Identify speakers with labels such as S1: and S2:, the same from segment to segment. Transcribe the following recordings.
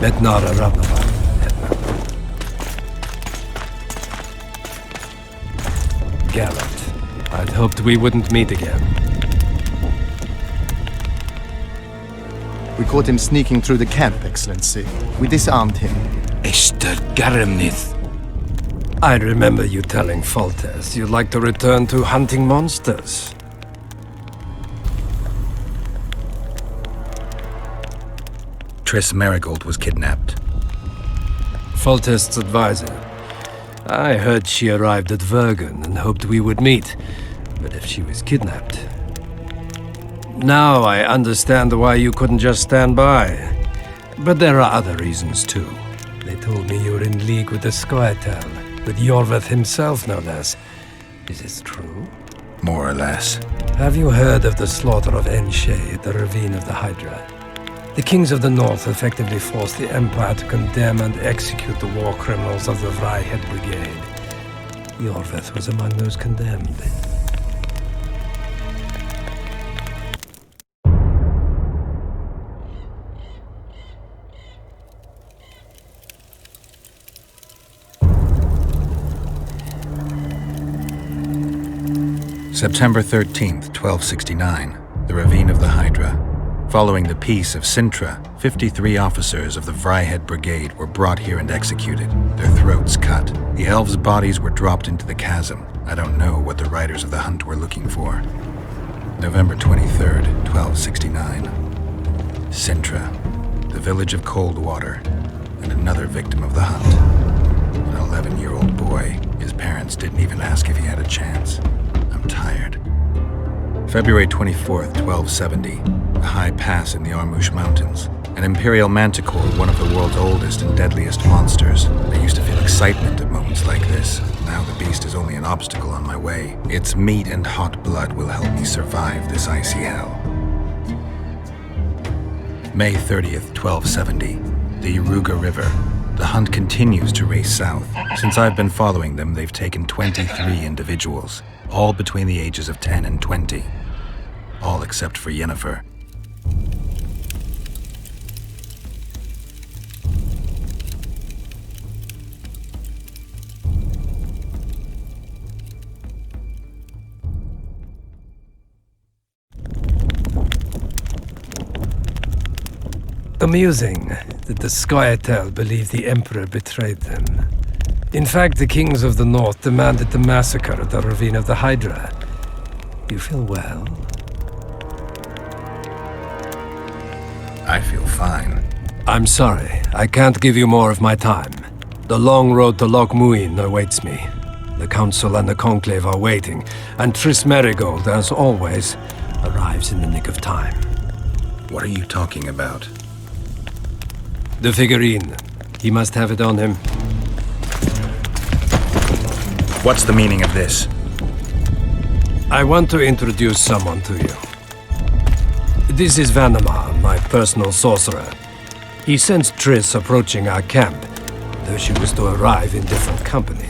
S1: Metnara Ravnava, Hetman. Geralt, I'd hoped we wouldn't meet again.
S2: We caught him sneaking through the camp, Excellency. We disarmed him.
S3: Extraña.
S1: I remember you telling Foltest you'd like to return to hunting monsters.
S3: Triss Marigold was kidnapped.
S1: Foltest's advisor. I heard she arrived at Vergen and hoped we would meet, but if she was kidnapped... Now I understand why you couldn't just stand by. But there are other reasons too. They told me you were in league with the Scoia'tael, with Iorveth himself no less. Is this true?
S3: More or less.
S1: Have you heard of the slaughter of Enshe at the ravine of the Hydra? The kings of the north effectively forced the Empire to condemn and execute the war criminals of the Vryhed Brigade. Iorveth was among those condemned.
S3: September 13th, 1269, the Ravine of the Hydra. Following the Peace of Sintra, 53 officers of the Vryhed Brigade were brought here and executed, their throats cut. The elves' bodies were dropped into the chasm. I don't know what the riders of the hunt were looking for. November 23rd, 1269. Sintra, the village of Coldwater, and another victim of the hunt. An 11-year-old boy. His parents didn't even ask if he had a chance. I'm tired. February 24th, 1270. A high pass in the Armush Mountains. An imperial manticore, one of the world's oldest and deadliest monsters. I used to feel excitement at moments like this. Now the beast is only an obstacle on my way. Its meat and hot blood will help me survive this icy hell. May 30th, 1270. The Yaruga River. The hunt continues to race south. Since I've been following them, they've taken 23 individuals, all between the ages of 10 and 20. All except for Yennefer.
S1: Amusing that the Scoia'tael believed the Emperor betrayed them. In fact, the kings of the north demanded the massacre at the Ravine of the Hydra. You feel well?
S3: I feel fine.
S1: I'm sorry, I can't give you more of my time. The long road to Loch Muin awaits me. The Council and the Conclave are waiting, and Triss Marigold, as always, arrives in the nick of time.
S3: What are you talking about?
S1: The figurine. He must have it on him.
S3: What's the meaning of this?
S1: I want to introduce someone to you. This is Vanamar, my personal sorcerer. He sensed Triss approaching our camp, though she was to arrive in different company.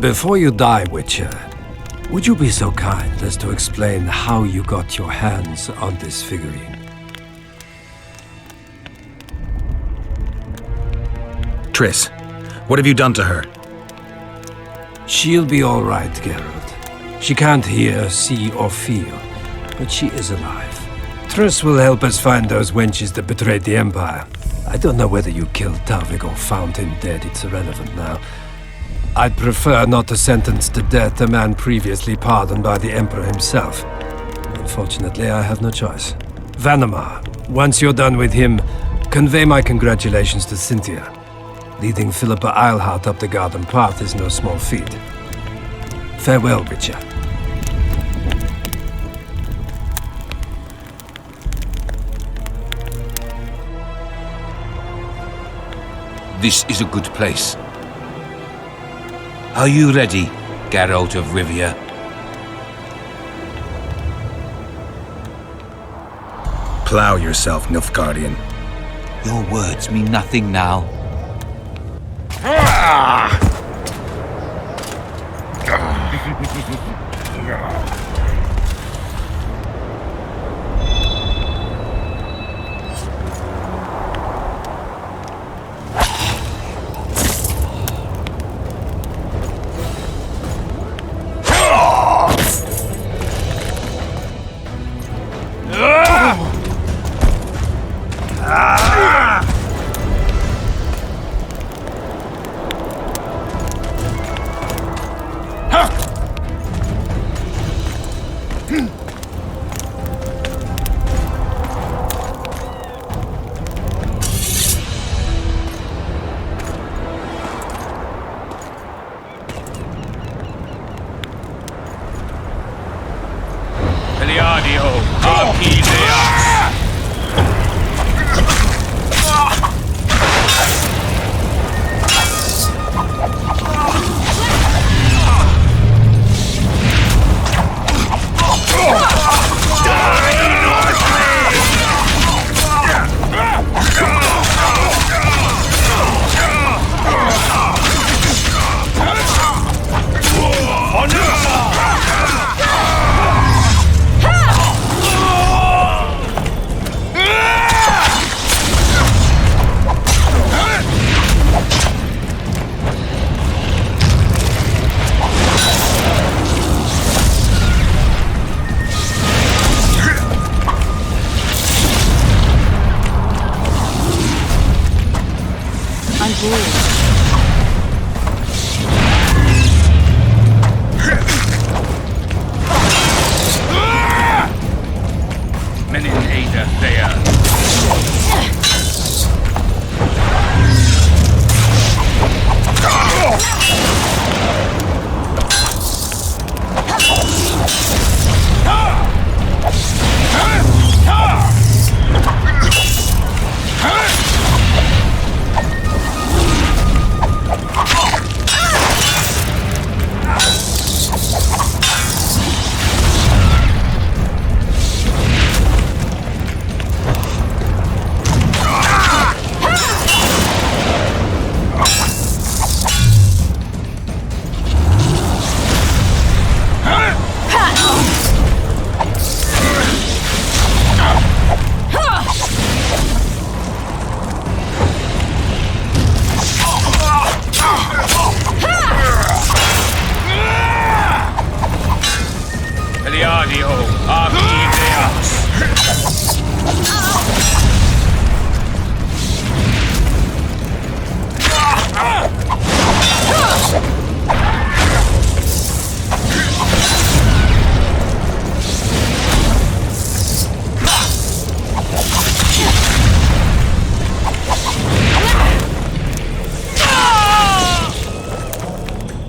S1: Before you die, Witcher, would you be so kind as to explain how you got your hands on this figurine?
S3: Triss, what have you done to her?
S1: She'll be all right, Geralt. She can't hear, see, or feel, but she is alive. Triss will help us find those wenches that betrayed the Empire. I don't know whether you killed Talvik or found him dead. It's irrelevant now. I'd prefer not to sentence to death a man previously pardoned by the Emperor himself. Unfortunately, I have no choice. Vanamar, once you're done with him, convey my congratulations to Cynthia. Leading Philippa Eilhart up the garden path is no small feat. Farewell, Witcher.
S4: This is a good place. Are you ready, Geralt of Rivia?
S3: Plow yourself, Nilfgaardian.
S4: Your words mean nothing now.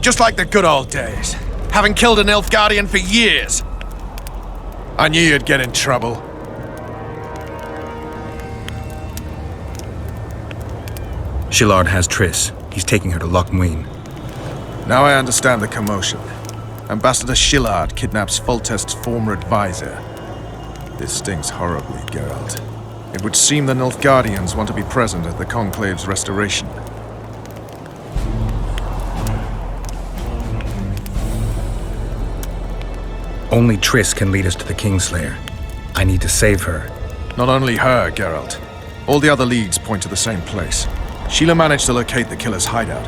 S5: Just like the good old days. Having killed an Nilfgaardian for years. I knew you'd get in trouble.
S3: Shillard has Triss. He's taking her to Loch Muin.
S5: Now I understand the commotion. Ambassador Shillard kidnaps Foltest's former advisor. This stings horribly, Geralt. It would seem the Nilfgaardians want to be present at the Conclave's restoration.
S3: Only Triss can lead us to the Kingslayer. I need to save her.
S5: Not only her, Geralt. All the other leads point to the same place. Sheila managed to locate the killer's hideout.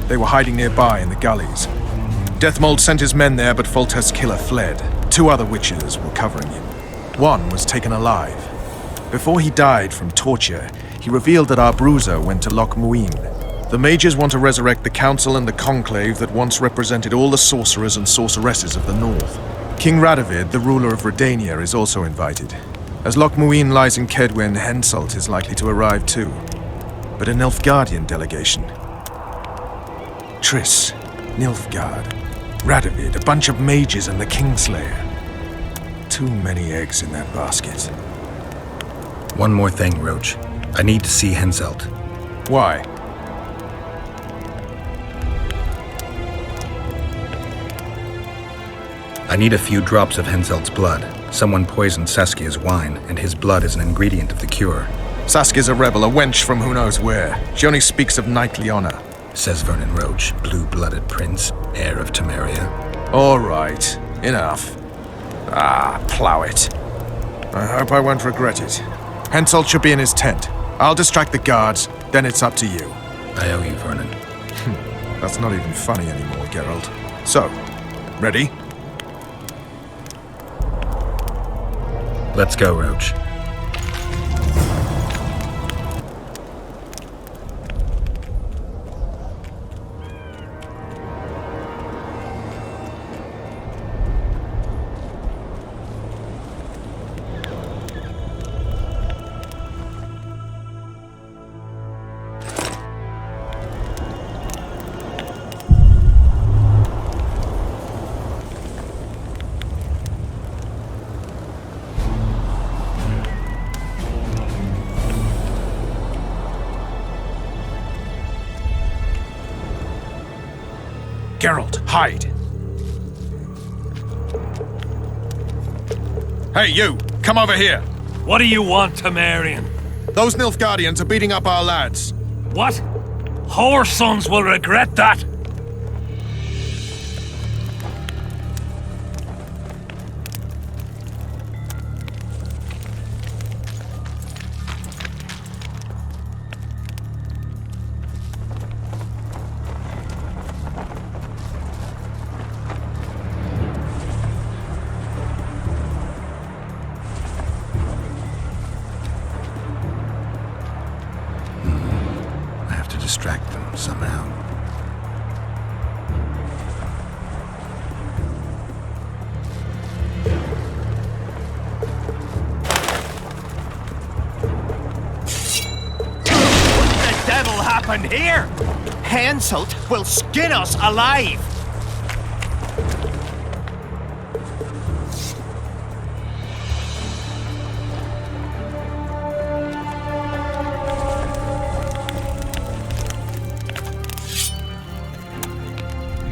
S5: They were hiding nearby in the gullies. Deathmold sent his men there, but Foltest's killer fled. 2 other witches were covering him. One was taken alive. Before he died from torture, he revealed that our bruiser went to Loch Muin. The mages want to resurrect the council and the conclave that once represented all the sorcerers and sorceresses of the north. King Radovid, the ruler of Redania, is also invited. As Loch Muin lies in Kedwen, Henselt is likely to arrive too. But a Nilfgaardian delegation. Triss, Nilfgaard, Radovid, a bunch of mages and the Kingslayer. Too many eggs in that basket.
S3: One more thing, Roach. I need to see Henselt.
S5: Why?
S3: I need a few drops of Henselt's blood. Someone poisoned Saskia's wine, and his blood is an ingredient of the cure.
S5: Saskia's a rebel, a wench from who knows where. She only speaks of knightly honor.
S3: Says Vernon Roach, blue-blooded prince, heir of Temeria.
S5: All right, enough. Plow it. I hope I won't regret it. Henselt should be in his tent. I'll distract the guards, then it's up to you.
S3: I owe you, Vernon.
S5: That's not even funny anymore, Geralt. So, ready?
S3: Let's go, Roach.
S5: Geralt, hide! Hey, you! Come over here!
S1: What do you want, Temerian?
S5: Those Nilfgaardians are beating up our lads.
S1: What? Our sons will regret that!
S3: Distract them somehow.
S6: What the devil happened here? Henselt will skin us alive!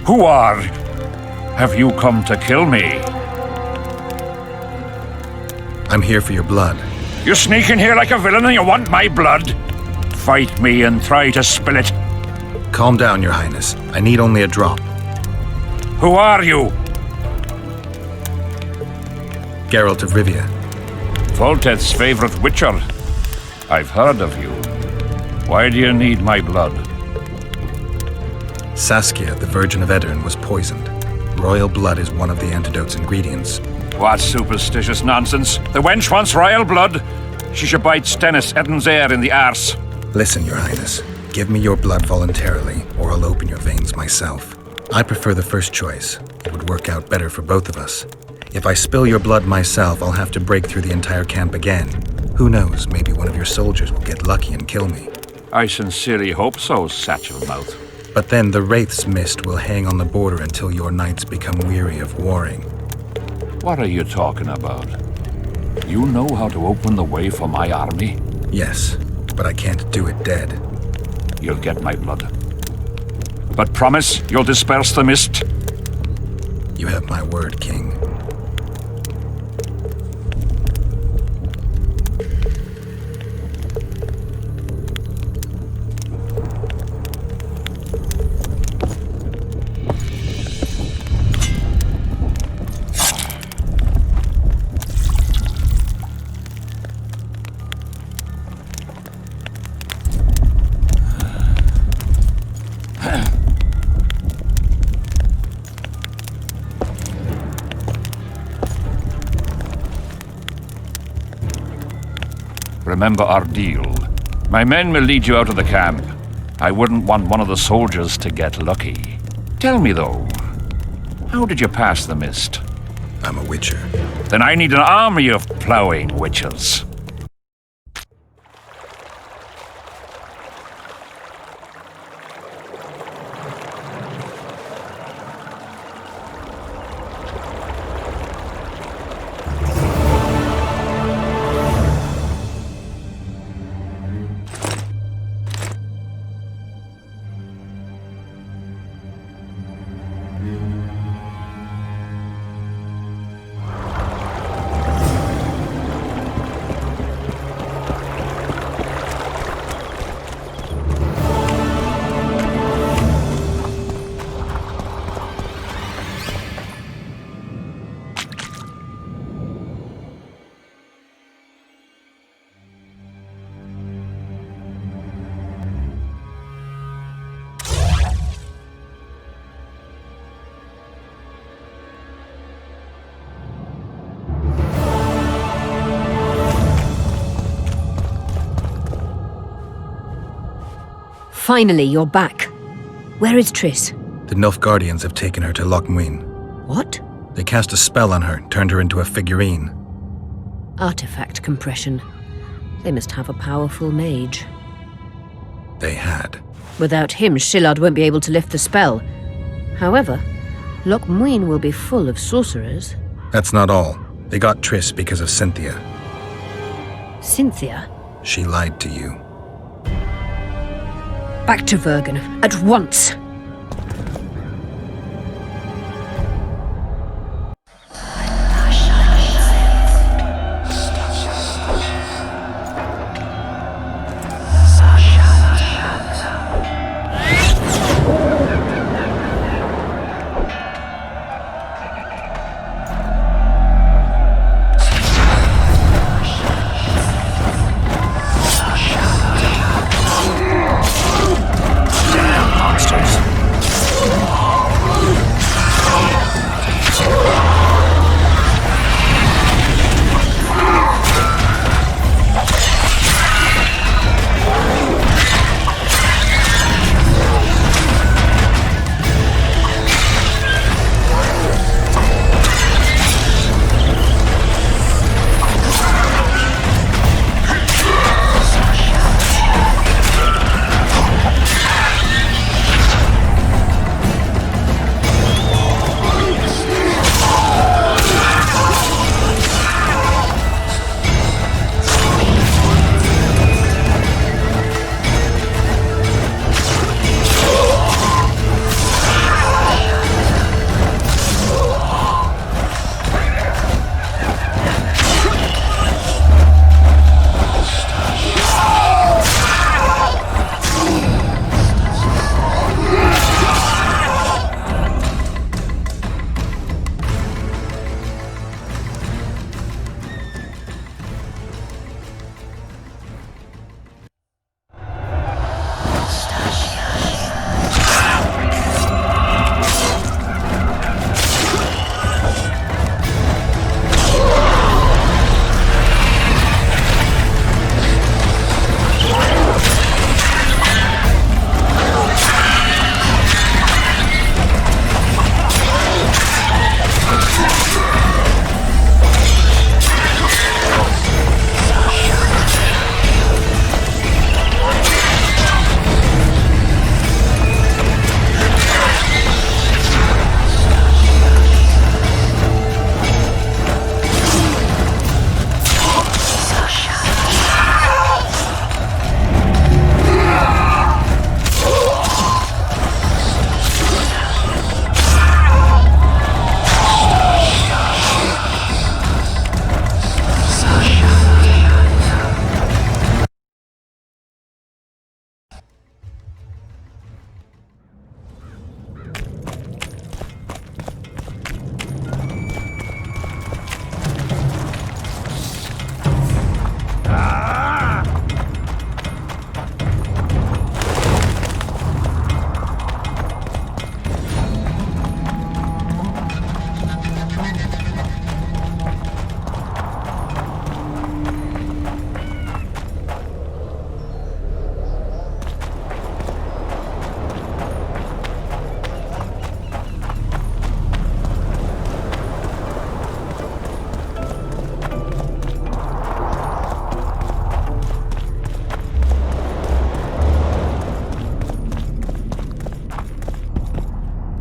S7: Who are? Have you come to kill me?
S3: I'm here for your blood.
S7: You sneak in here like a villain and you want my blood? Fight me and try to spill it.
S3: Calm down, Your Highness. I need only a drop.
S7: Who are you?
S3: Geralt of Rivia.
S7: Volteth's favorite witcher. I've heard of you. Why do you need my blood?
S3: Saskia, the Virgin of Edirn, was poisoned. Royal blood is one of the antidote's ingredients.
S7: What superstitious nonsense. The wench wants royal blood. She should bite Stennis Edirn's heir in the arse.
S3: Listen, Your Highness. Give me your blood voluntarily, or I'll open your veins myself. I prefer the first choice. It would work out better for both of us. If I spill your blood myself, I'll have to break through the entire camp again. Who knows, maybe one of your soldiers will get lucky and kill me.
S7: I sincerely hope so, Satchel-mouth.
S3: But then the Wraith's mist will hang on the border until your knights become weary of warring.
S7: What are you talking about? You know how to open the way for my army?
S3: Yes, but I can't do it dead.
S7: You'll get my blood. But promise you'll disperse the mist?
S3: You have my word, King.
S7: Remember our deal. My men will lead you out of the camp. I wouldn't want one of the soldiers to get lucky. Tell me, though, how did you pass the mist?
S3: I'm a witcher.
S7: Then I need an army of plowing witchers.
S8: Finally, you're back. Where is Triss?
S3: The Nilfgaardians have taken her to Loch Muin.
S8: What?
S3: They cast a spell on her, turned her into a figurine.
S8: Artifact compression. They must have a powerful mage.
S3: They had.
S8: Without him, Shillard won't be able to lift the spell. However, Loch Muin will be full of sorcerers.
S3: That's not all. They got Triss because of Cynthia.
S8: Cynthia?
S3: She lied to you.
S8: Back to Vergen, at once!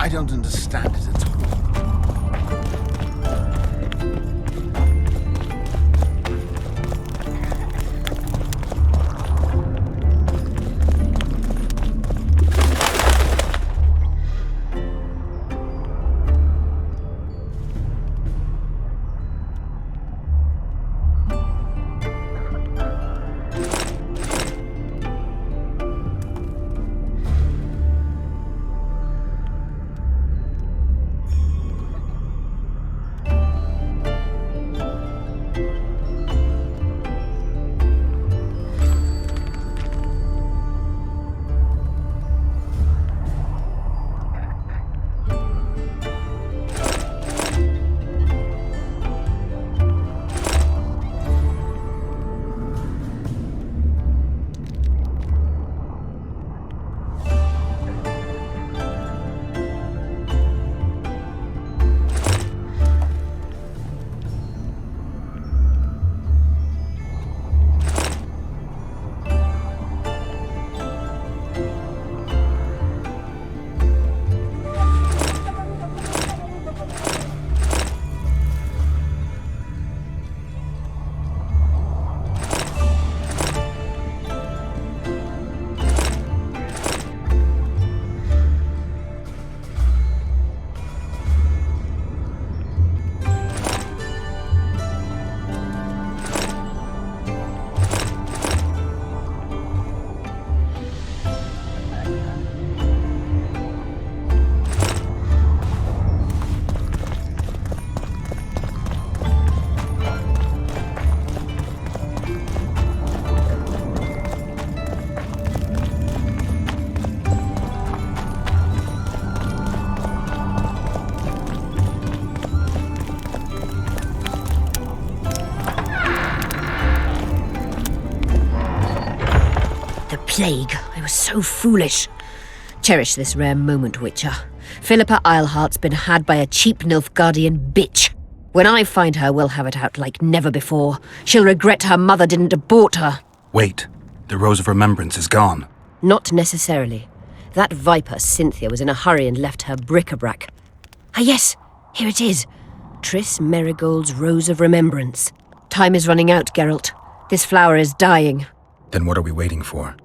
S6: I don't understand it at all.
S8: plague. I was so foolish. Cherish this rare moment, Witcher. Philippa Eilhart's been had by a cheap Nilfgaardian bitch. When I find her, we'll have it out like never before. She'll regret her mother didn't abort her.
S3: Wait, the Rose of Remembrance is gone.
S8: Not necessarily. That viper, Cynthia, was in a hurry and left her bric-a-brac. Ah yes, here it is. Triss Merigold's Rose of Remembrance. Time is running out, Geralt. This flower is dying.
S3: Then what are we waiting for?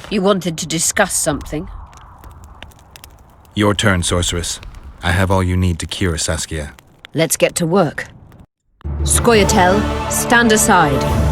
S8: You wanted to discuss something?
S3: Your turn, sorceress. I have all you need to cure Saskia.
S8: Let's get to work. Scoia'tael, stand aside.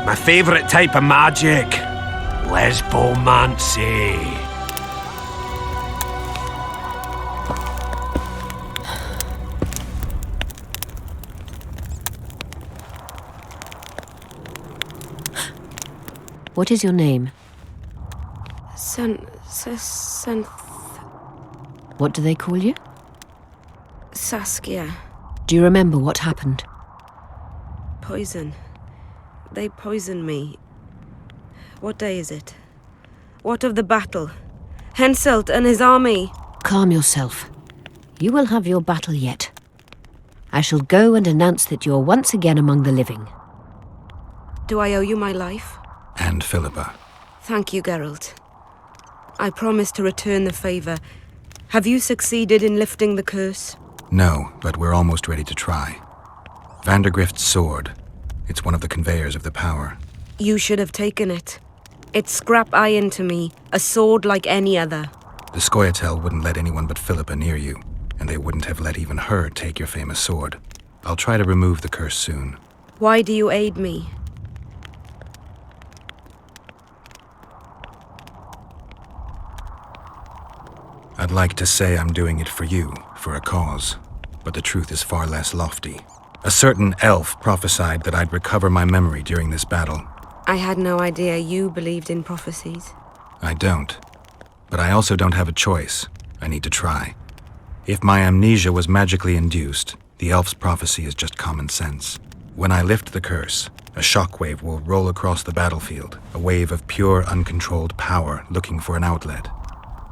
S1: My favourite type of magic. Lesbomancy.
S8: What is your name? What do they call you?
S9: Saskia.
S8: Do you remember what happened?
S9: Poison. They poisoned me. What day is it? What of the battle? Henselt and his army.
S8: Calm yourself. You will have your battle yet. I shall go and announce that you are once again among the living.
S9: Do I owe you my life?
S3: And Philippa.
S9: Thank you, Geralt. I promise to return the favor. Have you succeeded in lifting the curse?
S3: No, but we're almost ready to try. Vandergrift's sword. It's one of the conveyors of the power.
S9: You should have taken it. It's scrap iron to me, a sword like any other.
S3: The Scoia'tael wouldn't let anyone but Philippa near you, and they wouldn't have let even her take your famous sword. I'll try to remove the curse soon.
S9: Why do you aid me?
S3: I'd like to say I'm doing it for you, for a cause, but the truth is far less lofty. A certain elf prophesied that I'd recover my memory during this battle.
S9: I had no idea you believed in prophecies.
S3: I don't. But I also don't have a choice. I need to try. If my amnesia was magically induced, the elf's prophecy is just common sense. When I lift the curse, a shockwave will roll across the battlefield, a wave of pure, uncontrolled power looking for an outlet.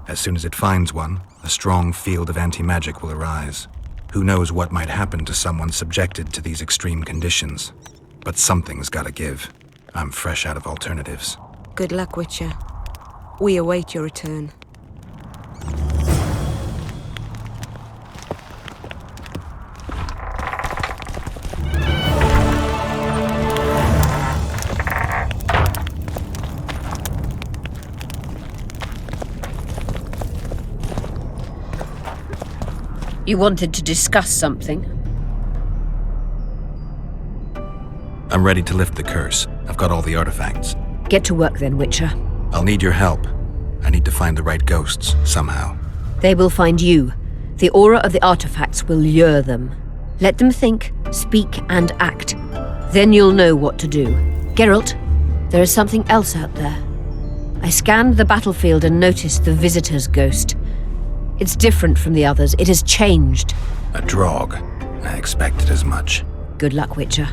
S3: As soon as it finds one, a strong field of anti-magic will arise. Who knows what might happen to someone subjected to these extreme conditions? But something's gotta give. I'm fresh out of alternatives.
S9: Good luck, Witcher. We await your return.
S8: You wanted to discuss something?
S3: I'm ready to lift the curse. I've got all the artifacts.
S8: Get to work then, Witcher.
S3: I'll need your help. I need to find the right ghosts, somehow.
S8: They will find you. The aura of the artifacts will lure them. Let them think, speak, and act. Then you'll know what to do. Geralt, there is something else out there. I scanned the battlefield and noticed the Visitor's ghost. It's different from the others. It has changed.
S3: A drog. I expected as much.
S8: Good luck, Witcher.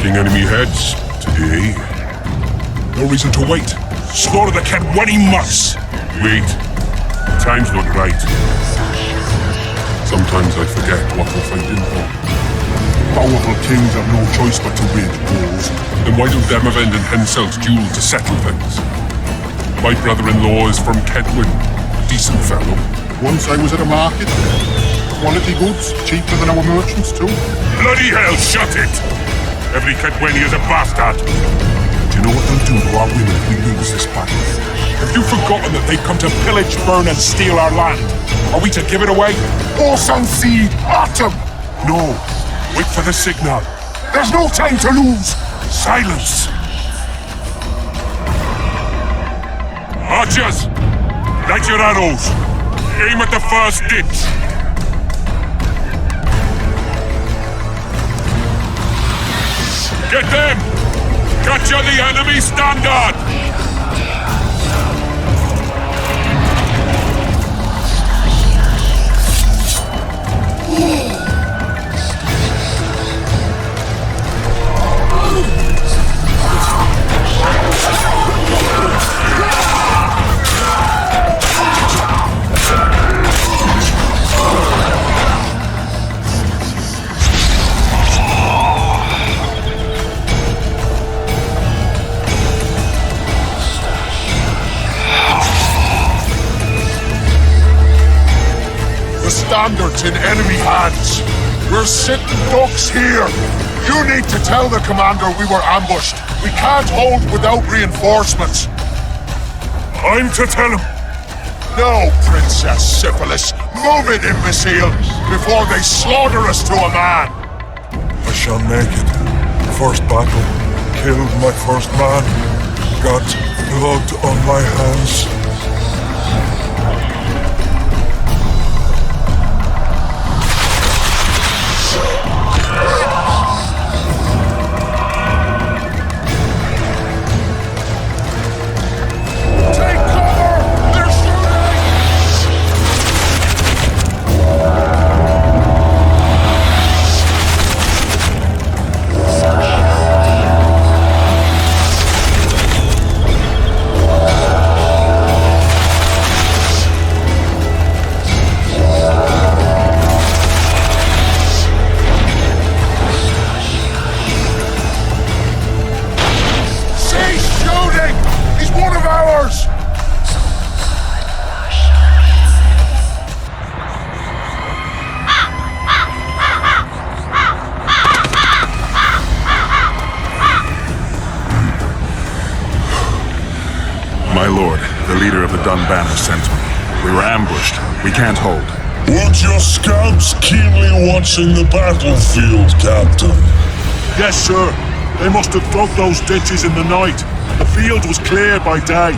S10: Enemy heads today. No reason to wait. Slaughter the cat when he must. Wait. The time's not right. Sometimes I forget what we're fighting for. powerful kings have no choice but to wage wars. Then why don't Demavend and Henselt's duel to settle things? My brother-in-law is from Kedwin, a decent fellow.
S11: Once I was at a market. Quality goods, cheaper than our merchants too.
S10: Bloody hell, shut it! Every Kedweni is a bastard. Do you know what they'll do to our women if we lose this battle? Have you forgotten that they've come to pillage, burn, and steal our land? Are we to give it away?
S11: Orsansi, Autumn!
S10: No. Wait for the signal.
S11: There's no time to lose!
S10: Silence! Archers! Light your arrows! Aim at the first ditch! Get them! Capture the enemy standard!
S11: Standards in enemy hands. We're sitting ducks here. You need to tell the commander we were ambushed. We can't hold without reinforcements.
S10: I'm to tell him.
S11: No, Princess Syphilis. Move it, imbecile, before they slaughter us to a man.
S10: I shall make it. First battle. Killed my first man. Got blood on my hands. Banner sent me. We were ambushed. We can't hold.
S11: Weren't your scouts keenly watching the battlefield, Captain?
S10: Yes, sir. They must have dug those ditches in the night. The field was cleared by day.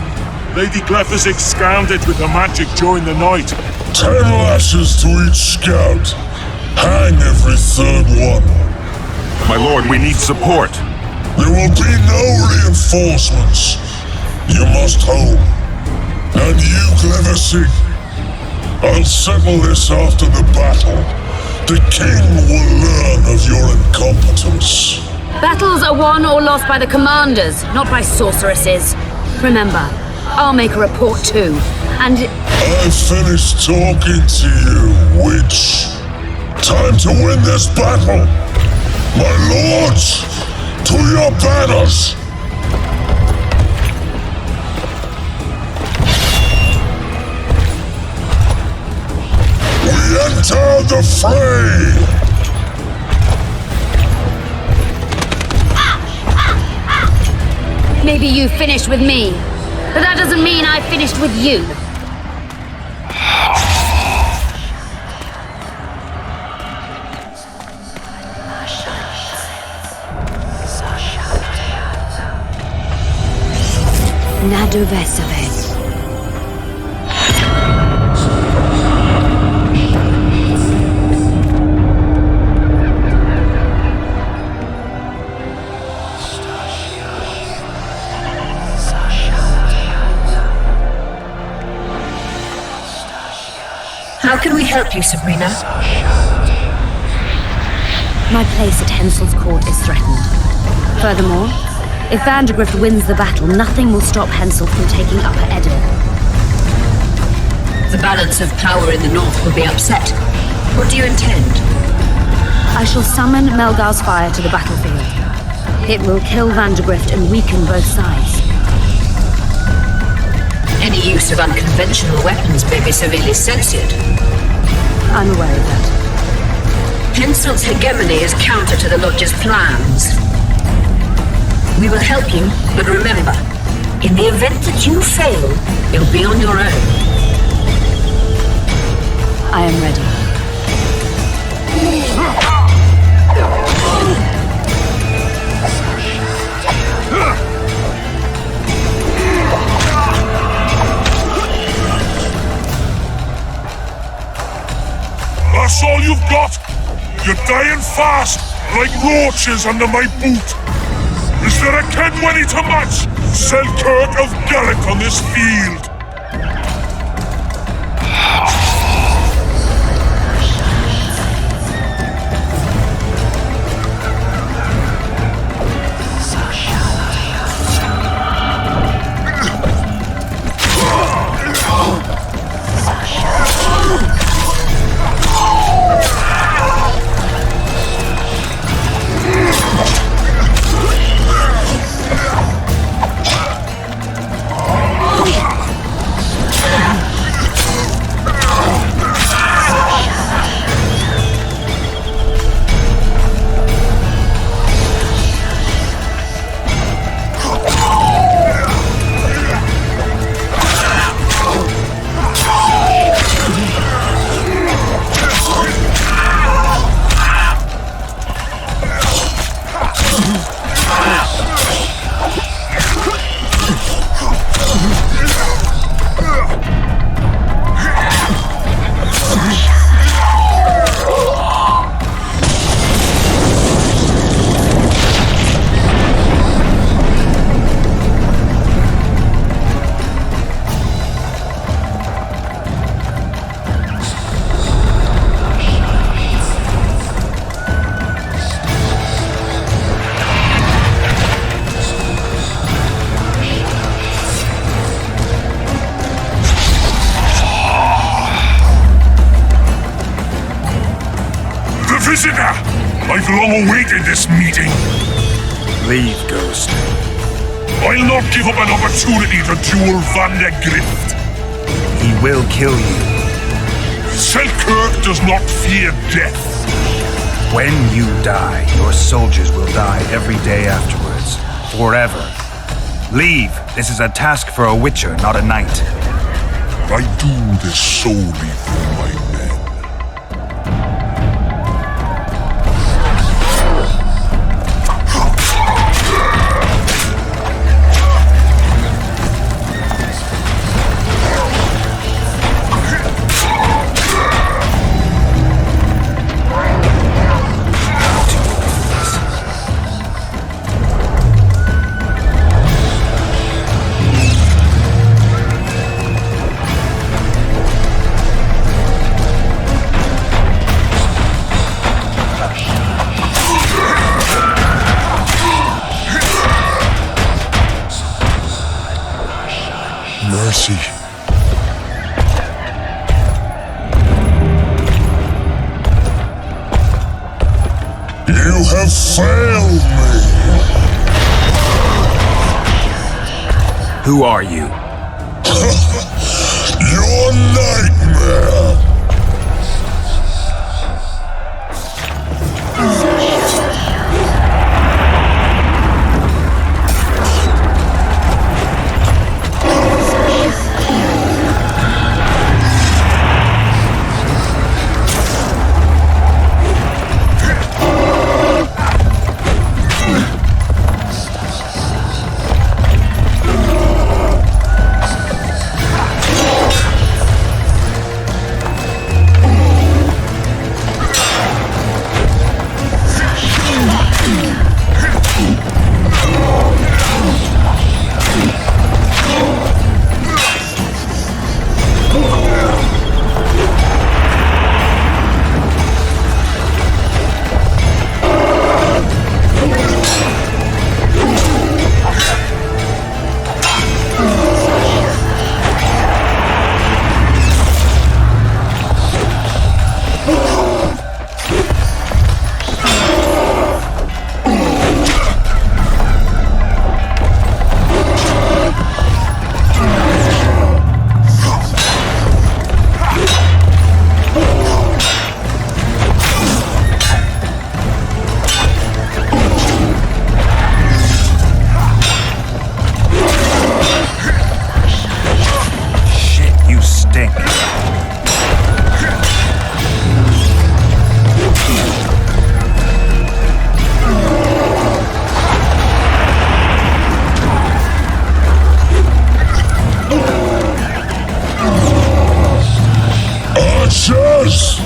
S10: Lady Glephisic scanned it with her magic during the night.
S11: 10 lashes to each scout. Hang every third one.
S10: My lord, we need support.
S11: There will be no reinforcements. You must hold. And you, Glephisic, I'll settle this after the battle. The king will learn of your incompetence.
S12: Battles are won or lost by the commanders, not by sorceresses. Remember, I'll make a report too, and...
S11: I've finished talking to you, witch. Time to win this battle. My lords, to your banners! Enter the fray!
S12: Maybe you finished with me, but that doesn't mean I finished with you. Nadovesave.
S8: How can we help you, Sabrina?
S12: My place at Hensel's court is threatened. Furthermore, if Vandergrift wins the battle, nothing will stop Hensel from taking Upper Edin.
S8: The balance of power in the north will be upset. What do you intend?
S12: I shall summon Melgar's fire to the battlefield. It will kill Vandergrift and weaken both sides.
S8: Any use of unconventional weapons may be severely censored.
S12: I'm aware of that.
S8: Henselt's hegemony is counter to the Lodge's plans. We will help you, but remember, in the event that you fail, you'll be on your own.
S12: I am ready.
S10: That's all you've got? You're dying fast, like roaches under my boot. Is there a Kenwenny to match Selkirk of Garrett on this field? I've long awaited this meeting.
S3: Leave, Ghost.
S10: I'll not give up an opportunity to duel Vandergrift.
S3: He will kill you.
S10: Selkirk does not fear death.
S3: When you die, your soldiers will die every day afterwards. Forever. Leave. This is a task for a witcher, not a knight.
S10: I do this solely for my men. Mercy. You have failed me.
S3: Who are you?
S10: Your nightmare.
S11: says!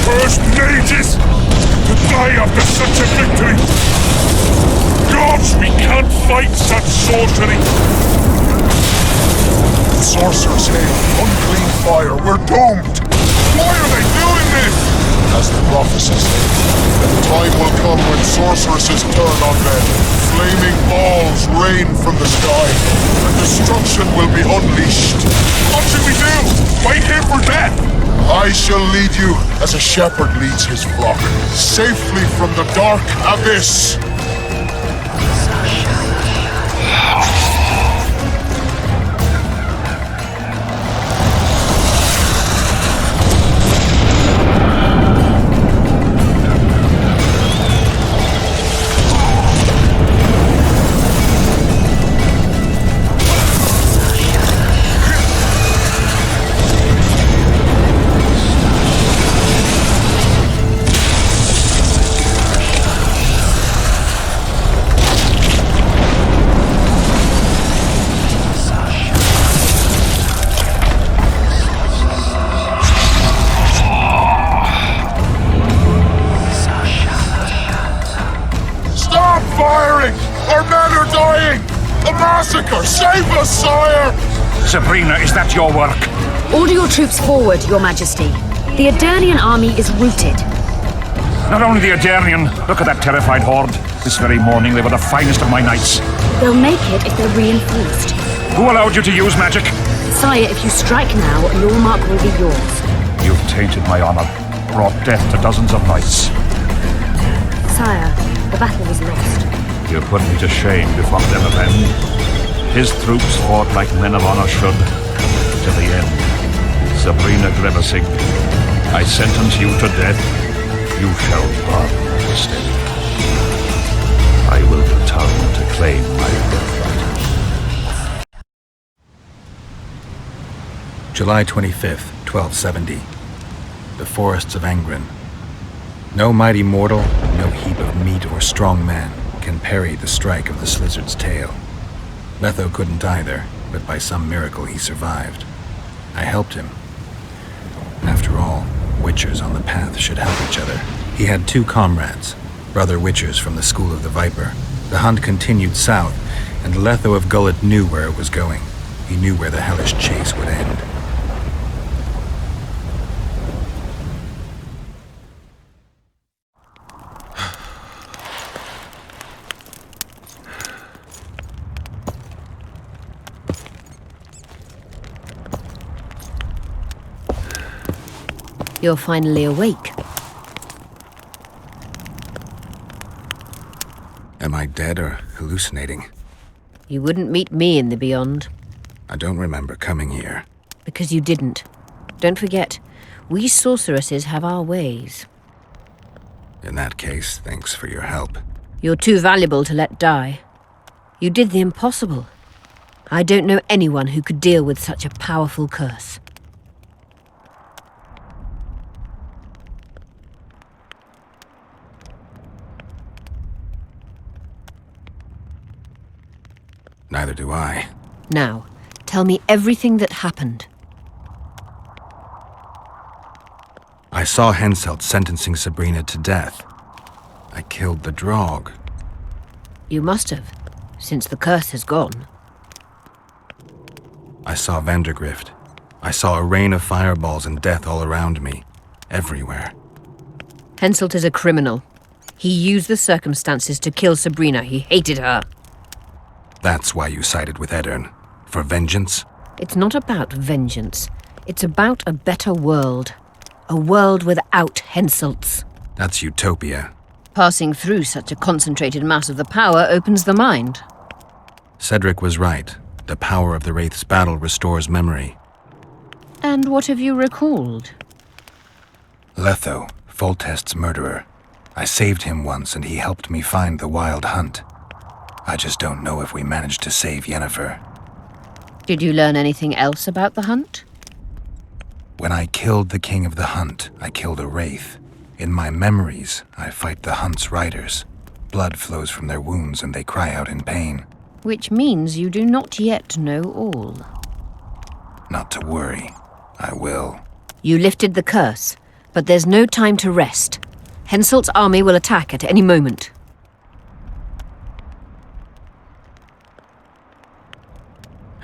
S10: First mages to die after such a victory! Gods, we can't fight such sorcery!
S11: Sorcerer's hail, unclean fire, we're doomed!
S10: Why are they doing this?
S11: As the prophecy said, the time will come when sorceresses turn on men. Flaming balls rain from the sky, and destruction will be unleashed.
S10: What should we do? Wait here for death?
S11: I shall lead you as a shepherd leads his flock, safely from the dark abyss. Save us, sire!
S7: Sabrina, is that your work?
S12: Order your troops forward, your majesty. The Adernian army is routed.
S7: Not only the Adernian, look at that terrified horde. This very morning they were the finest of my knights.
S12: They'll make it if they're reinforced.
S7: Who allowed you to use magic?
S12: Sire, if you strike now, your mark will be yours.
S7: You've tainted my honor, brought death to dozens of knights.
S12: Sire, the battle was lost.
S7: You put me to shame before them of end. His troops fought like men of honor should, to the end. Sabrina Grimacing, I sentence you to death. You shall burn instead. I will return to claim my birthright.
S3: July 25th, 1270. The forests of Angren. No mighty mortal, no heap of meat or strong man can parry the strike of the Slizzard's tail. Letho couldn't either, but by some miracle he survived. I helped him. After all, Witchers on the path should help each other. He had two comrades, brother Witchers from the School of the Viper. The hunt continued south, and Letho of Gullet knew where it was going. He knew where the hellish chase would end.
S8: You're finally awake.
S3: Am I dead or hallucinating?
S8: You wouldn't meet me in the beyond.
S3: I don't remember coming here.
S8: Because you didn't. Don't forget, we sorceresses have our ways.
S3: In that case, thanks for your help.
S8: You're too valuable to let die. You did the impossible. I don't know anyone who could deal with such a powerful curse.
S3: Neither do I.
S8: Now, tell me everything that happened.
S3: I saw Henselt sentencing Sabrina to death. I killed the Draug.
S8: You must have, since the curse has gone.
S3: I saw Vandergrift. I saw a rain of fireballs and death all around me. Everywhere.
S8: Henselt is a criminal. He used the circumstances to kill Sabrina. He hated her.
S3: That's why you sided with Eddern. For vengeance?
S8: It's not about vengeance. It's about a better world. A world without Henselts.
S3: That's utopia.
S8: Passing through such a concentrated mass of the power opens the mind.
S3: Cedric was right. The power of the Wraith's battle restores memory.
S8: And what have you recalled?
S3: Letho, Foltest's murderer. I saved him once and he helped me find the Wild Hunt. I just don't know if we managed to save Yennefer.
S8: Did you learn anything else about the hunt?
S3: When I killed the King of the Hunt, I killed a Wraith. In my memories, I fight the Hunt's riders. Blood flows from their wounds and they cry out in pain.
S8: Which means you do not yet know all.
S3: Not to worry. I will.
S8: You lifted the curse, but there's no time to rest. Henselt's army will attack at any moment.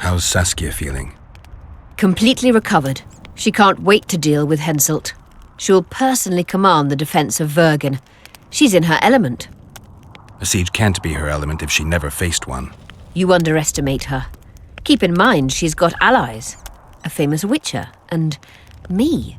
S3: How's Saskia feeling?
S8: Completely recovered. She can't wait to deal with Henselt. She'll personally command the defense of Vergen. She's in her element.
S3: A siege can't be her element if she never faced one.
S8: You underestimate her. Keep in mind she's got allies. A famous witcher, and me.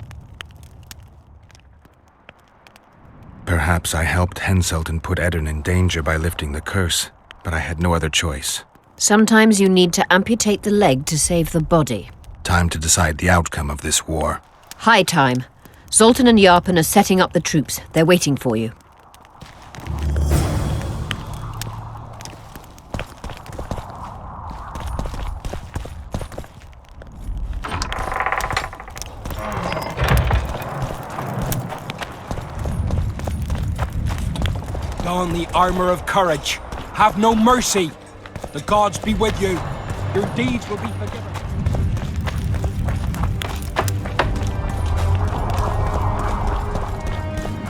S3: Perhaps I helped Henselt and put Eddern in danger by lifting the curse, but I had no other choice.
S8: Sometimes you need to amputate the leg to save the body.
S3: Time to decide the outcome of this war.
S8: High time. Zoltan and Yarpen are setting up the troops. They're waiting for you.
S13: Don the armor of courage. Have no mercy. The gods be with you. Your deeds will be forgiven.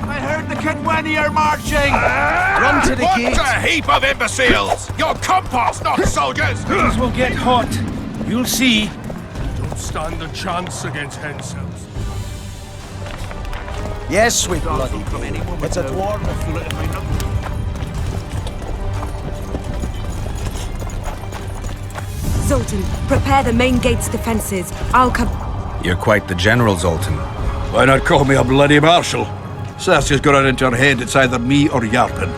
S6: I heard the Kedweni are marching!
S2: Run to the gate!
S6: What a heap of imbeciles! You're compost, not soldiers!
S13: Things will get hot. You'll see.
S10: Don't stand a chance against Henselt.
S6: Yes, sweet bloody do. It's a dwarf.
S9: Zoltan, prepare the main gate's defenses. I'll come.
S3: You're quite the general, Zoltan.
S14: Why not call me a bloody marshal? Saskia's got it into her head it's either me or Yarpen.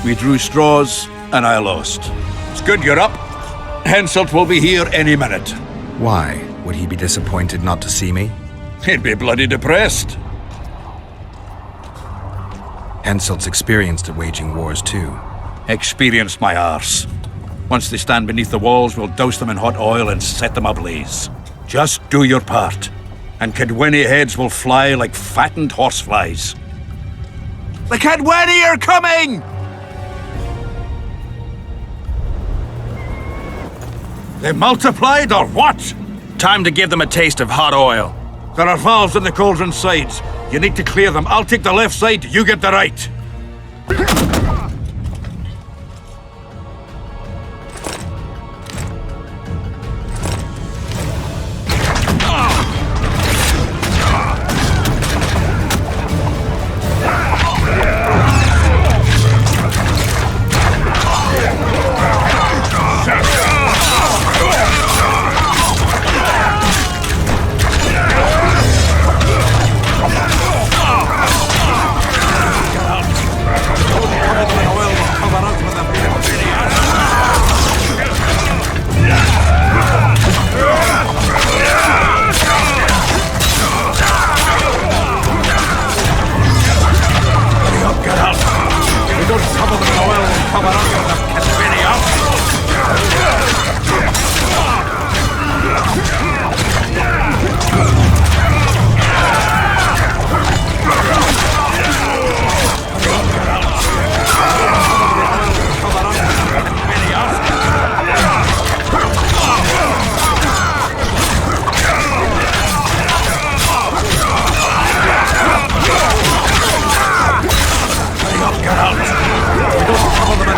S14: We drew straws, and I lost. It's good you're up. Henselt will be here any minute.
S3: Why? Would he be disappointed not to see me?
S14: He'd be bloody depressed.
S3: Henselt's experienced at waging wars too.
S14: Experienced my arse. Once they stand beneath the walls, we'll douse them in hot oil and set them ablaze. Just do your part, and Kedweni heads will fly like fattened horseflies.
S6: The Kedweni are coming!
S14: They multiplied or what?
S3: Time to give them a taste of hot oil.
S14: There are valves in the cauldron sides. You need to clear them. I'll take the left side, you get the right.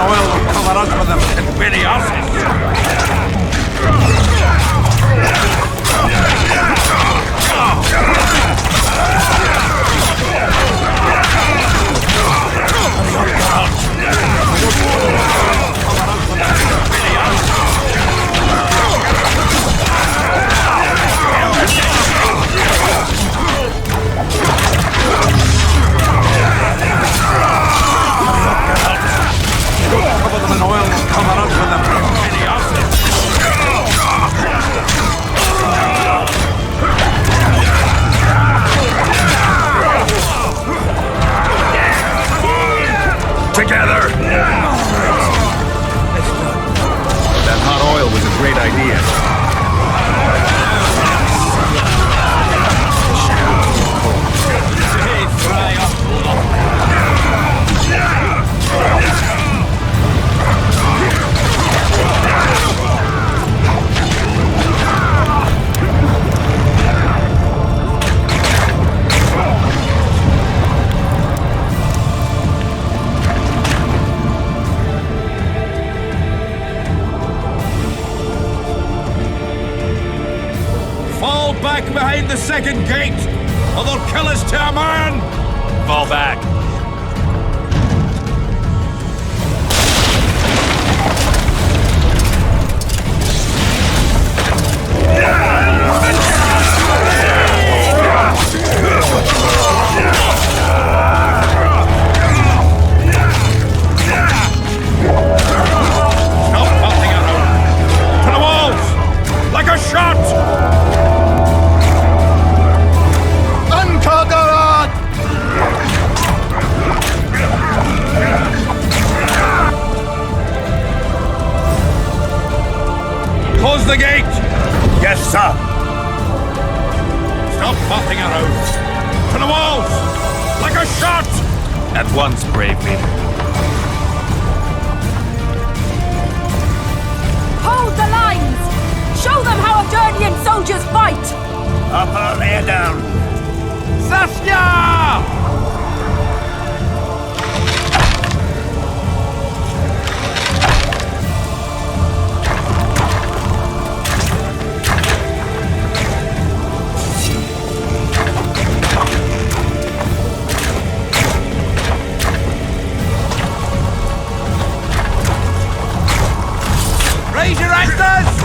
S14: and oil will cover us with their very asses.
S3: Together! That hot oil was a great idea.
S14: Back behind the second gate, or they'll kill us to a man!
S6: Fall back.
S14: Stop bumping around! To the walls! Like a shot! Close the gate!
S6: Yes, sir.
S14: Stop bopping around! To the walls! Like a shot!
S6: At once, brave leader.
S12: Hold the lines! Show them how Edirnian soldiers fight!
S6: Upper air down.
S14: Saskia! Raise your axes!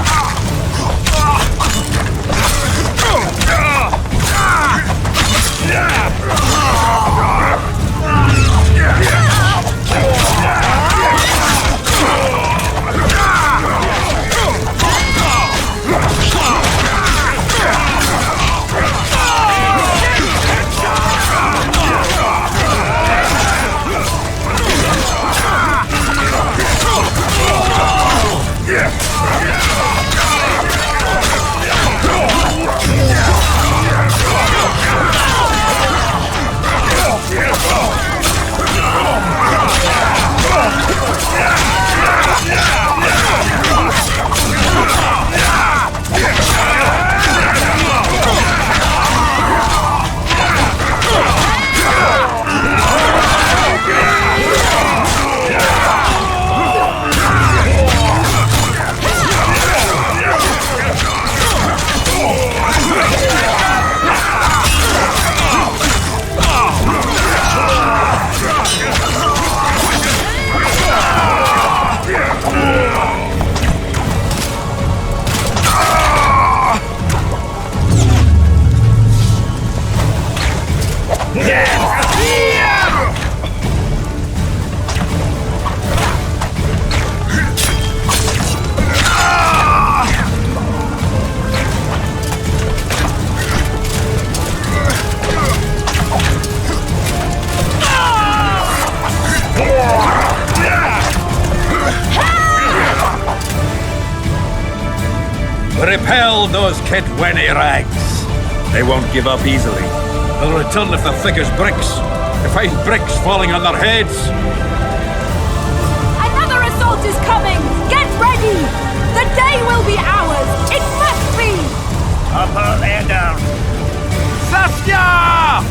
S14: Repel those Kedweni rags. They won't give up easily. They'll return if they're thick as bricks, to find bricks falling on their heads.
S12: Another assault is coming! Get ready! The day will be ours! It must be!
S6: Upper and down.
S14: Saskia!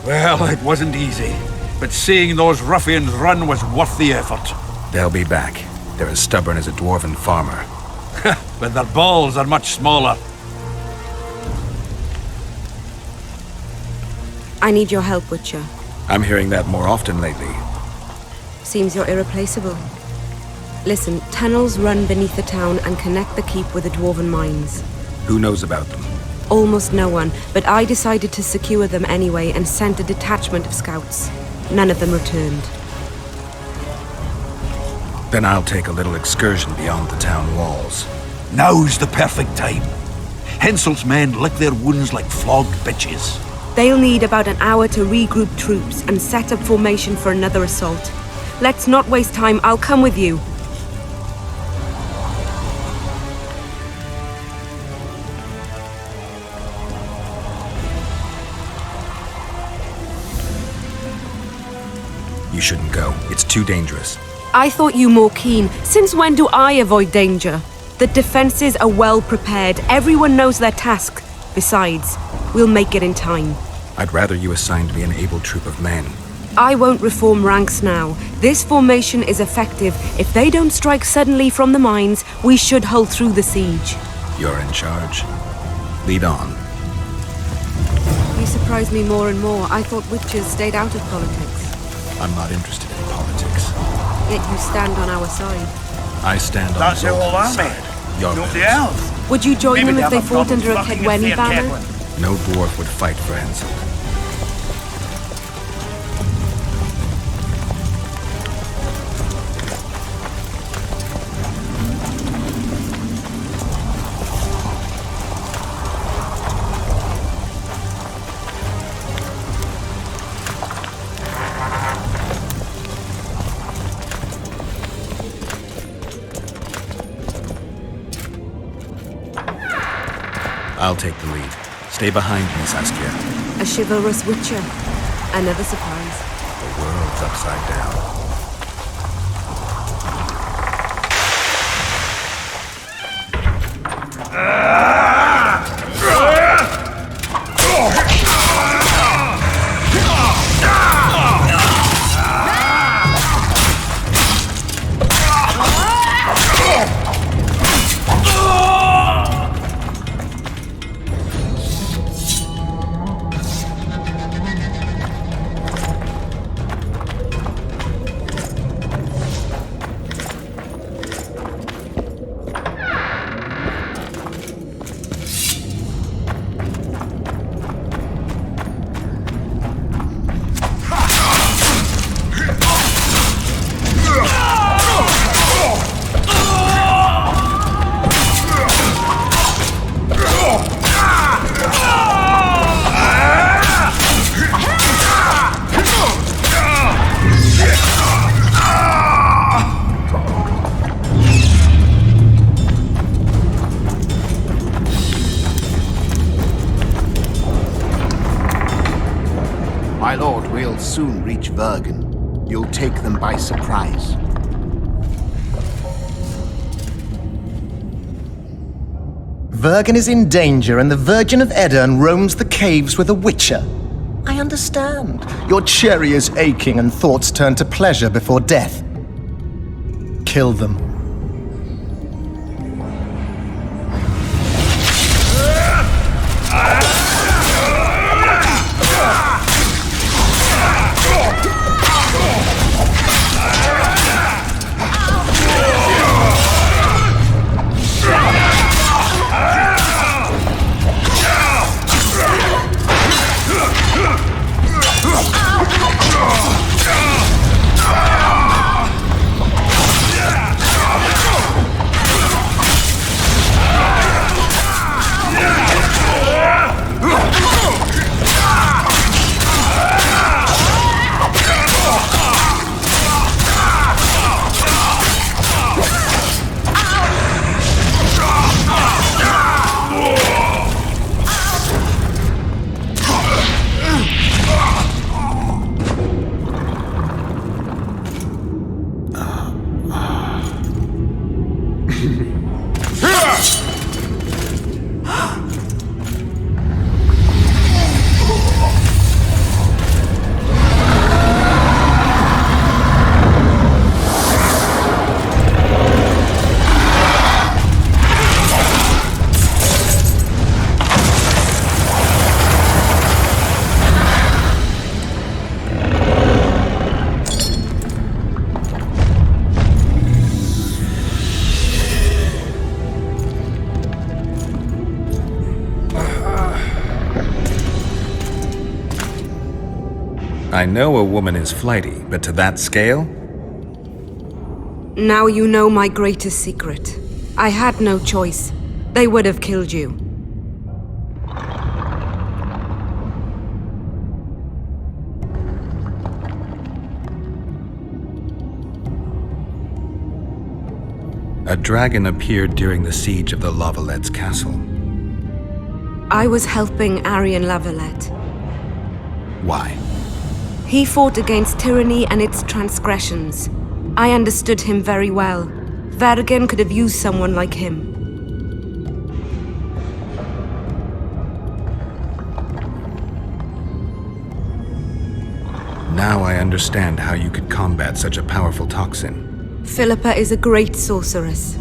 S14: Well, it wasn't easy, but seeing those ruffians run was worth the effort.
S3: They'll be back. They're as stubborn as a dwarven farmer.
S14: But their balls are much smaller.
S9: I need your help, Witcher.
S3: I'm hearing that more often lately.
S9: Seems you're irreplaceable. Listen, tunnels run beneath the town and connect the keep with the dwarven mines.
S3: Who knows about them?
S9: Almost no one, but I decided to secure them anyway and sent a detachment of scouts. None of them returned.
S3: Then I'll take a little excursion beyond the town walls.
S14: Now's the perfect time. Henselt's men lick their wounds like flogged bitches.
S9: They'll need about an hour to regroup troops and set up formation for another assault. Let's not waste time. I'll come with you.
S3: You shouldn't go. It's too dangerous.
S9: I thought you more keen. Since when do I avoid danger? The defenses are well prepared. Everyone knows their task. Besides, we'll make it in time.
S3: I'd rather you assigned me an able troop of men.
S9: I won't reform ranks now. This formation is effective. If they don't strike suddenly from the mines, we should hold through the siege.
S3: You're in charge. Lead on.
S9: You surprise me more and more. I thought witches stayed out of politics.
S3: I'm not interested in politics.
S9: Yet you stand on our side.
S3: I stand on
S15: That's
S3: the
S15: our whole army.
S3: side. Your
S15: Nobody
S3: men.
S15: else.
S9: Would you join
S15: Maybe
S9: them
S15: they
S9: if they
S15: have a
S9: fought
S15: problem
S9: under a
S15: fucking
S9: Kedweni
S15: with
S9: banner?
S15: Kedwen.
S3: No dwarf would fight for Hansel. I'll take the lead. Stay behind me, Saskia.
S9: A chivalrous witcher. Another surprise.
S3: The world's upside down.
S2: My lord, we'll soon reach Bergen. You'll take them by surprise. Bergen is in danger, and the Virgin of Edirn roams the caves with a witcher. I understand. Your cherry is aching, and thoughts turn to pleasure before death. Kill them.
S3: I know a woman is flighty, but to that scale?
S9: Now you know my greatest secret. I had no choice. They would have killed you.
S3: A dragon appeared during the siege of the Lavalettes' castle.
S9: I was helping Arian Lavalette.
S3: Why?
S9: He fought against tyranny and its transgressions. I understood him very well. Vergen could have used someone like him.
S3: Now I understand how you could combat such a powerful toxin.
S9: Philippa is a great sorceress.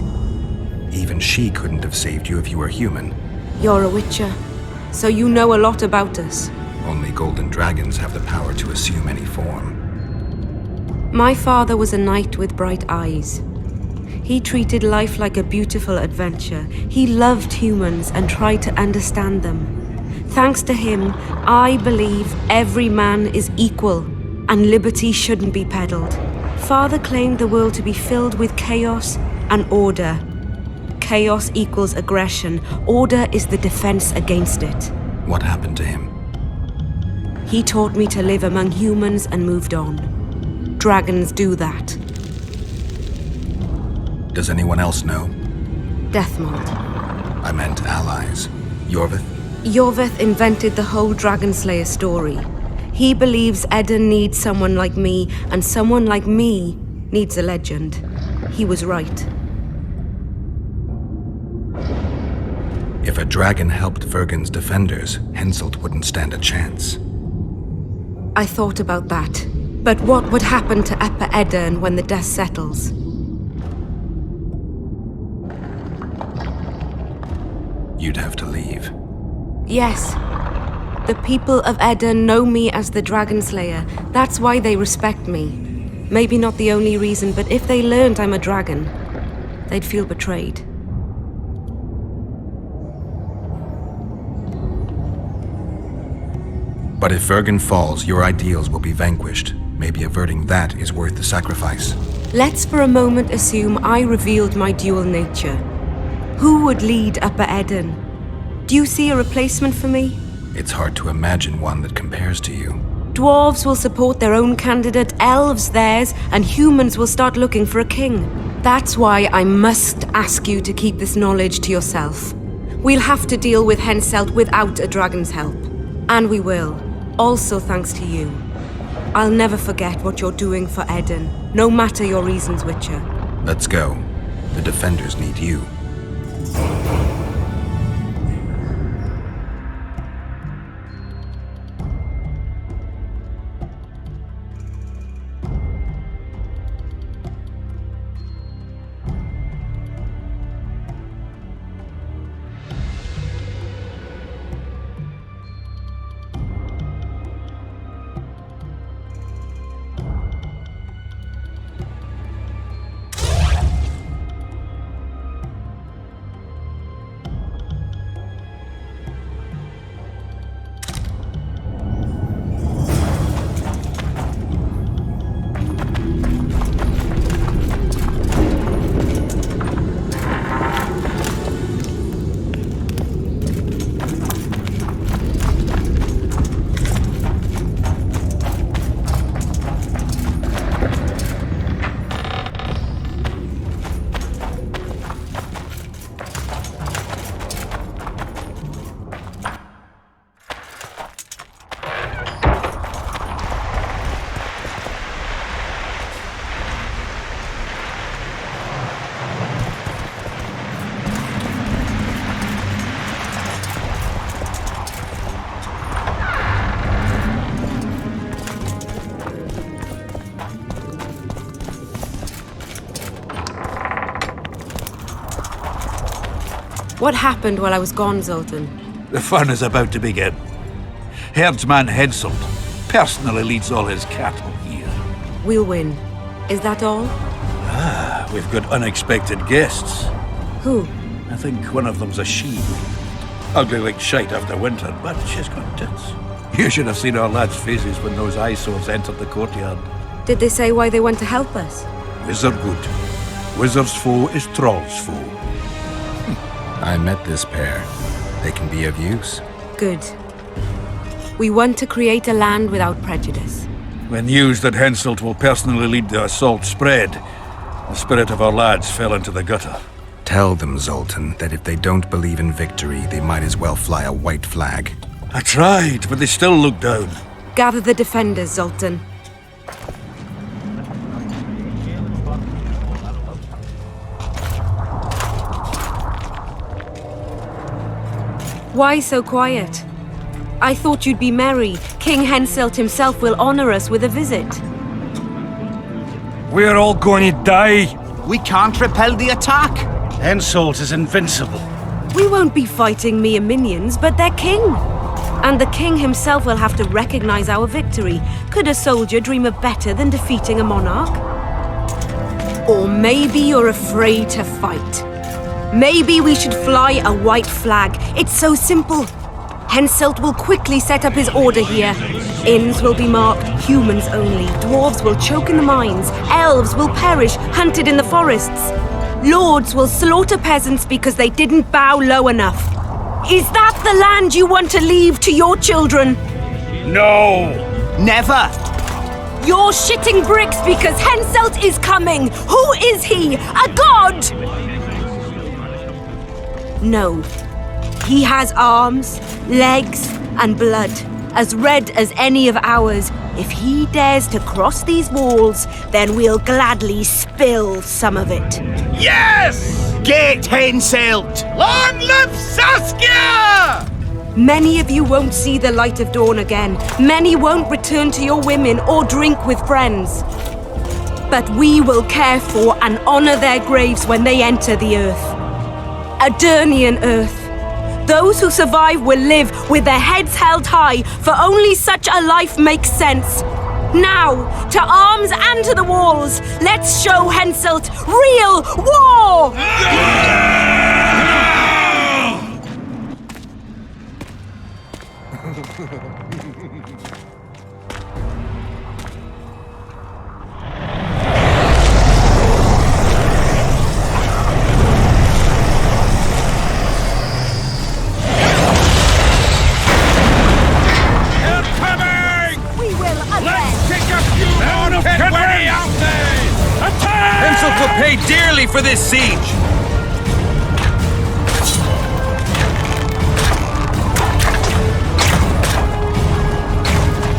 S3: Even she couldn't have saved you if you were human.
S9: You're a witcher, so you know a lot about us.
S3: Only golden dragons have the power to assume any form.
S9: My father was a knight with bright eyes. He treated life like a beautiful adventure. He loved humans and tried to understand them. Thanks to him, I believe every man is equal and liberty shouldn't be peddled. Father claimed the world to be filled with chaos and order. Chaos equals aggression. Order is the defense against it.
S3: What happened to him?
S9: He taught me to live among humans and moved on. Dragons do that.
S3: Does anyone else know?
S9: Deathmold.
S3: I meant allies. Yorvith?
S9: Yorvith invented the whole Dragon Slayer story. He believes Eden needs someone like me, and someone like me needs a legend. He was right.
S3: If a dragon helped Vergen's defenders, Henselt wouldn't stand a chance.
S9: I thought about that. But what would happen to Upper Eden when the dust settles?
S3: You'd have to leave.
S9: Yes. The people of Eden know me as the Dragon Slayer. That's why they respect me. Maybe not the only reason, but if they learned I'm a dragon, they'd feel betrayed.
S3: But if Vergen falls, your ideals will be vanquished. Maybe averting that is worth the sacrifice.
S9: Let's for a moment assume I revealed my dual nature. Who would lead Upper Eden? Do you see a replacement for me?
S3: It's hard to imagine one that compares to you.
S9: Dwarves will support their own candidate, elves theirs, and humans will start looking for a king. That's why I must ask you to keep this knowledge to yourself. We'll have to deal with Henselt without a dragon's help. And we will. Also thanks to you. I'll never forget what you're doing for Eden, no matter your reasons, Witcher.
S3: Let's go. The defenders need you.
S9: What happened while I was gone, Zoltan?
S14: The fun is about to begin. Herdsman Henselt personally leads all his cattle here.
S9: We'll win. Is that all?
S14: Ah, we've got unexpected guests.
S9: Who?
S14: I think one of them's a she. Ugly like shite after winter, but she's got tits. You should have seen our lads' faces when those eyesores entered the courtyard.
S9: Did they say why they went to help us?
S14: Wizard good. Wizard's foe is Troll's foe.
S3: I met this pair. They can be of use.
S9: Good. We want to create a land without prejudice.
S14: When news that Henselt will personally lead the assault spread, the spirit of our lads fell into the gutter.
S3: Tell them, Zoltan, that if they don't believe in victory, they might as well fly a white flag.
S14: I tried, but they still looked down.
S9: Gather the defenders, Zoltan. Why so quiet? I thought you'd be merry. King Henselt himself will honor us with a visit.
S1: We're all going to die.
S6: We can't repel the attack.
S15: Henselt is invincible.
S9: We won't be fighting mere minions, but their king. And the king himself will have to recognize our victory. Could a soldier dream of better than defeating a monarch? Or maybe you're afraid to fight. Maybe we should fly a white flag. It's so simple. Henselt will quickly set up his order here. Inns will be marked humans only. Dwarves will choke in the mines. Elves will perish, hunted in the forests. Lords will slaughter peasants because they didn't bow low enough. Is that the land you want to leave to your children?
S15: No!
S6: Never!
S9: You're shitting bricks because Henselt is coming! Who is he? A god? No. He has arms, legs, and blood, as red as any of ours. If he dares to cross these walls, then we'll gladly spill some of it.
S6: Yes! Get Henselt! Long live Saskia!
S9: Many of you won't see the light of dawn again. Many won't return to your women or drink with friends. But we will care for and honor their graves when they enter the earth. Adernian earth. Those who survive will live with their heads held high, for only such a life makes sense. Now, to arms and to the walls, let's show Henselt real war!
S4: Henselt will pay dearly for this siege!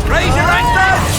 S4: Raise your anchors!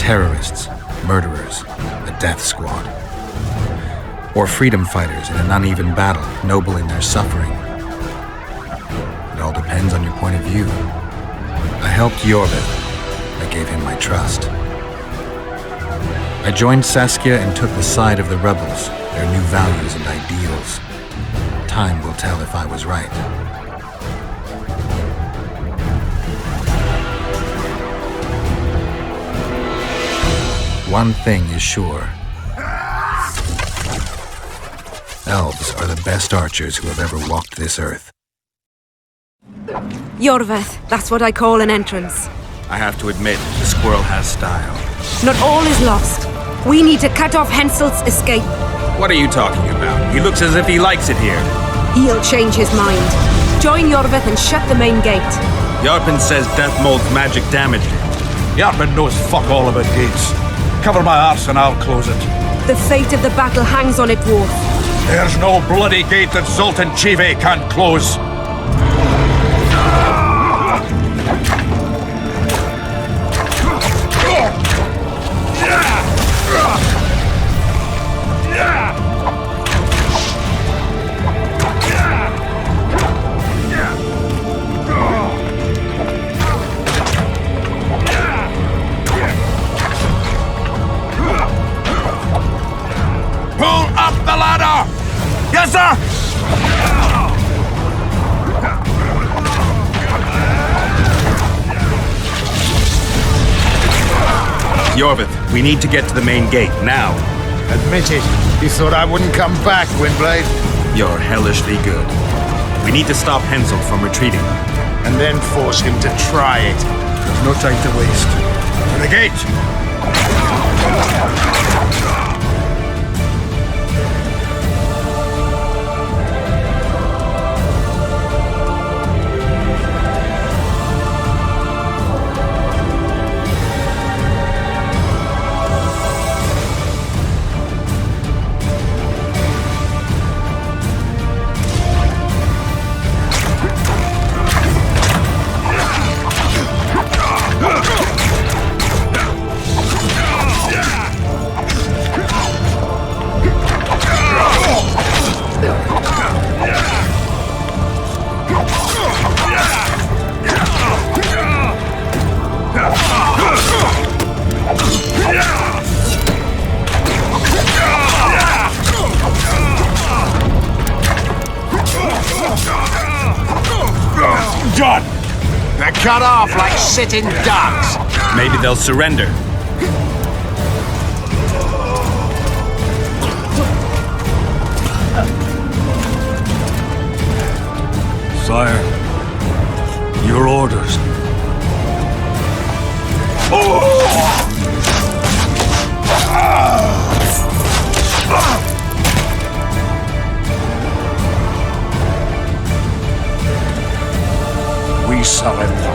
S3: terrorists, murderers, a death squad. Or freedom fighters in an uneven battle, noble in their suffering. It all depends on your point of view. I helped Jorvik. I gave him my trust. I joined Saskia and took the side of the rebels, their new values and ideals. Time will tell if I was right. One thing is sure. Elves are the best archers who have ever walked this earth.
S9: Jorveth, that's what I call an entrance.
S4: I have to admit, the squirrel has style.
S9: Not all is lost. We need to cut off Henselt's escape.
S4: What are you talking about? He looks as if he likes it here.
S9: He'll change his mind. Join Jorveth and shut the main gate.
S4: Yarpen says Deathmold's magic damaged it.
S14: Yarpen knows fuck all about gates. Cover my arse and I'll close it.
S9: The fate of the battle hangs on it, dwarf.
S14: There's no bloody gate that Zoltan Chive can't close.
S4: Pull up the ladder! Yes, sir! Jorvik, we need to get to the main gate, now.
S6: Admit it. You thought I wouldn't come back, Windblade?
S4: You're hellishly good. We need to stop Henselt from retreating.
S6: And then force him to try it.
S14: There's no time to waste. To the gate!
S6: Done! They're cut off like sitting ducks.
S4: Maybe they'll surrender.
S7: Sire, your orders.
S14: We surrender.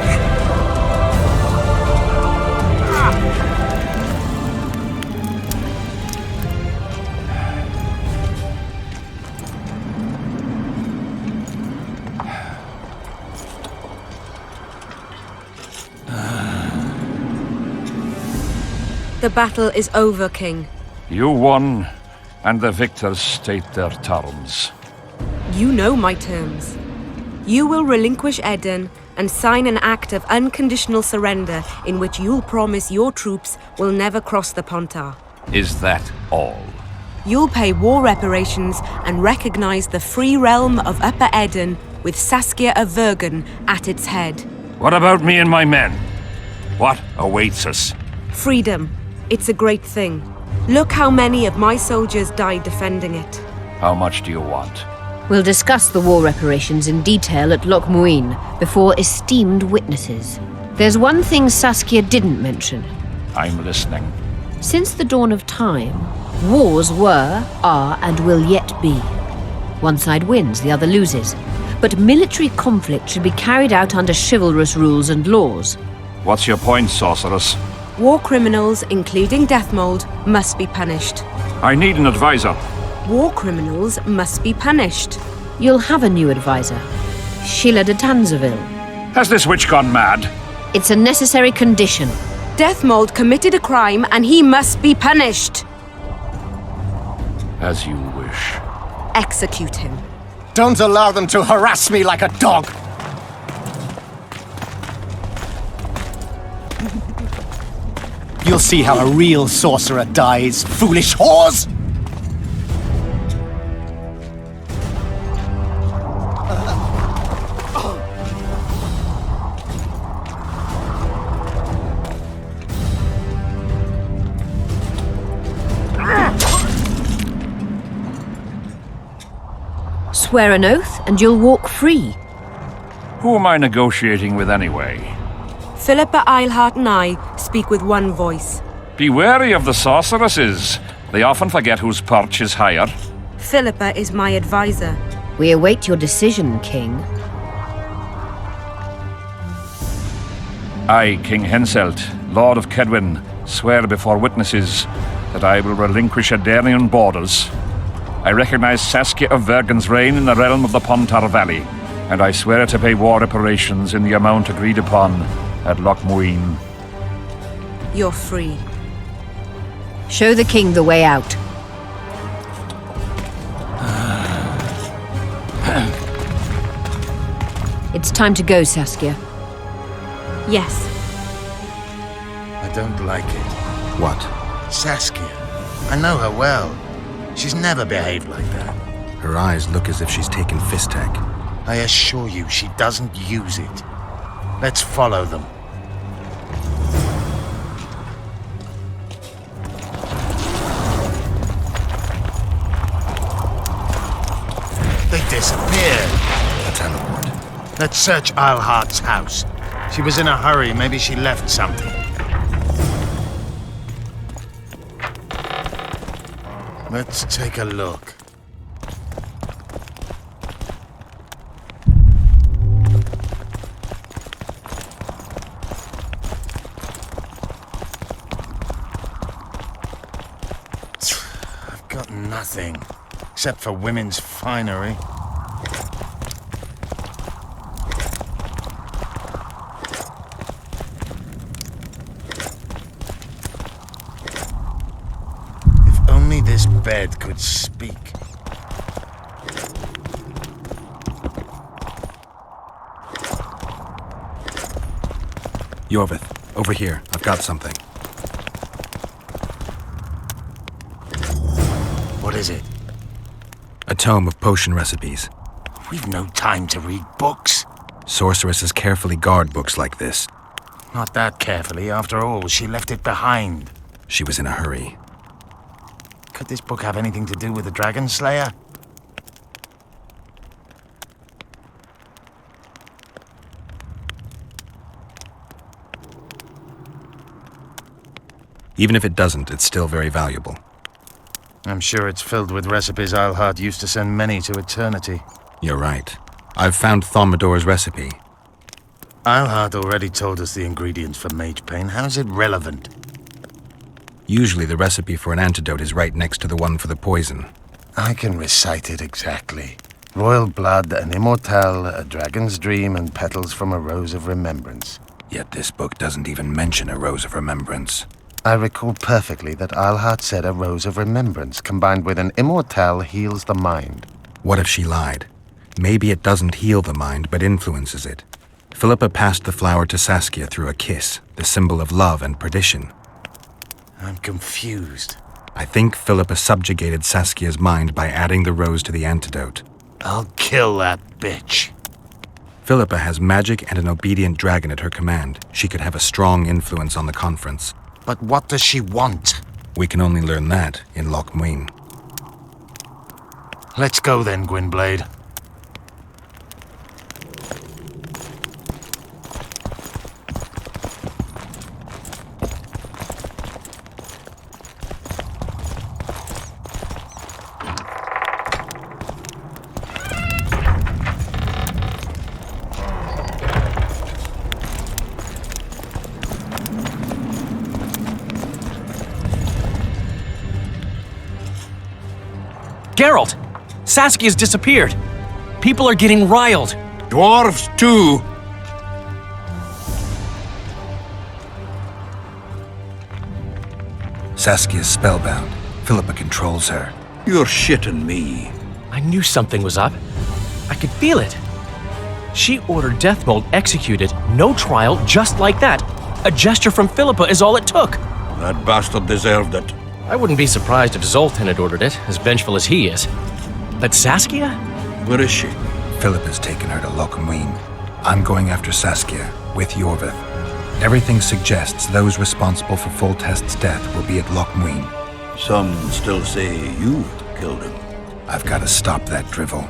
S9: The battle is over, King.
S7: You won, and the victors state their terms.
S9: You know my terms. You will relinquish Eden and sign an act of unconditional surrender in which you'll promise your troops will never cross the Pontar.
S7: Is that all?
S9: You'll pay war reparations and recognize the free realm of Upper Eden with Saskia of Vergen at its head.
S7: What about me and my men? What awaits us?
S9: Freedom. It's a great thing. Look how many of my soldiers died defending it.
S7: How much do you want?
S8: We'll discuss the war reparations in detail at Loch Muin before esteemed witnesses. There's one thing Saskia didn't mention.
S7: I'm listening.
S8: Since the dawn of time, wars were, are, and will yet be. One side wins, the other loses. But military conflict should be carried out under chivalrous rules and laws.
S7: What's your point, sorceress?
S9: War criminals, including Deathmold, must be punished.
S7: I need an advisor.
S9: War criminals must be punished.
S8: You'll have a new advisor. Sheila de Tanzeville.
S7: Has this witch gone mad?
S8: It's a necessary condition.
S9: Deathmold committed a crime and he must be punished.
S7: As you wish.
S9: Execute him.
S2: Don't allow them to harass me like a dog! You'll see how a real sorcerer dies, foolish whores!
S8: Swear an oath, and you'll walk free.
S7: Who am I negotiating with anyway?
S9: Philippa Eilhart and I speak with one voice.
S7: Be wary of the sorceresses. They often forget whose perch is higher.
S9: Philippa is my advisor.
S8: We await your decision, King.
S7: I, King Henselt, Lord of Kedwin, swear before witnesses that I will relinquish Adarian borders. I recognize Saskia of Vergen's reign in the realm of the Pontar Valley, and I swear to pay war reparations in the amount agreed upon at Loch Muin.
S9: You're free.
S8: Show the king the way out. It's time to go, Saskia.
S9: Yes.
S3: I don't like it.
S5: What?
S3: Saskia. I know her well. She's never behaved like that.
S5: Her eyes look as if she's taken Fistek.
S3: I assure you, she doesn't use it. Let's follow them. They disappeared.
S5: A teleport.
S3: Let's search Eilhart's house. She was in a hurry. Maybe she left something. Let's take a look. I've got nothing, except for women's finery. This bed could speak.
S5: Yorvith, over here. I've got something.
S3: What is it?
S5: A tome of potion recipes.
S3: We've no time to read books.
S5: Sorceresses carefully guard books like this.
S3: Not that carefully. After all, she left it behind.
S5: She was in a hurry.
S3: Could this book have anything to do with the Dragon Slayer?
S5: Even if it doesn't, it's still very valuable.
S3: I'm sure it's filled with recipes Eilhart used to send many to eternity.
S5: You're right. I've found Thomidor's recipe.
S3: Eilhart already told us the ingredients for mage pain. How's it relevant?
S5: Usually the recipe for an antidote is right next to the one for the poison.
S3: I can recite it exactly. Royal blood, an immortelle, a dragon's dream, and petals from a rose of remembrance.
S5: Yet this book doesn't even mention a rose of remembrance.
S3: I recall perfectly that Eilhart said a rose of remembrance combined with an immortelle heals the mind.
S5: What if she lied? Maybe it doesn't heal the mind, but influences it. Philippa passed the flower to Saskia through a kiss, the symbol of love and perdition.
S3: I'm confused.
S5: I think Philippa subjugated Saskia's mind by adding the rose to the antidote.
S3: I'll kill that bitch.
S5: Philippa has magic and an obedient dragon at her command. She could have a strong influence on the conference.
S3: But what does she want?
S5: We can only learn that in Loch Muin.
S3: Let's go then, Gwynblade.
S6: Geralt! Saskia's disappeared. People are getting riled.
S14: Dwarves, too.
S3: Saskia's spellbound. Philippa controls her.
S14: You're shitting me.
S16: I knew something was up. I could feel it. She ordered Deathmold executed, no trial, just like that. A gesture from Philippa is all it took.
S14: That bastard deserved it.
S16: I wouldn't be surprised if Zoltan had ordered it, as vengeful as he is. But Saskia?
S14: Where is she?
S3: Philippa's taken her to Lochmuin. I'm going after Saskia, with Yorvith. Everything suggests those responsible for Foltest's death will be at Lochmuin.
S14: Some still say you killed him.
S3: I've got to stop that drivel.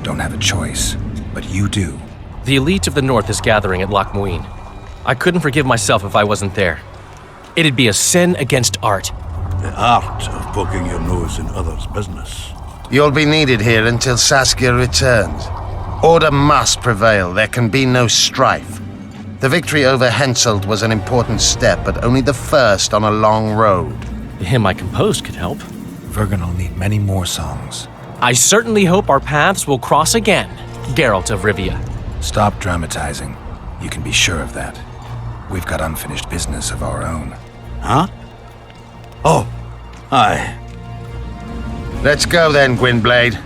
S3: Don't have a choice, but you do.
S16: The elite of the North is gathering at Lochmuin. I couldn't forgive myself if I wasn't there. It'd be a sin against art.
S14: The art of poking your nose in others' business.
S17: You'll be needed here until Saskia returns. Order must prevail. There can be no strife. The victory over Henselt was an important step, but only the first on a long road.
S16: The hymn I composed could help.
S3: Vergen will need many more songs.
S16: I certainly hope our paths will cross again, Geralt of Rivia.
S3: Stop dramatizing. You can be sure of that. We've got unfinished business of our own.
S14: Huh? Oh, aye.
S17: Let's go then, Gwynblade.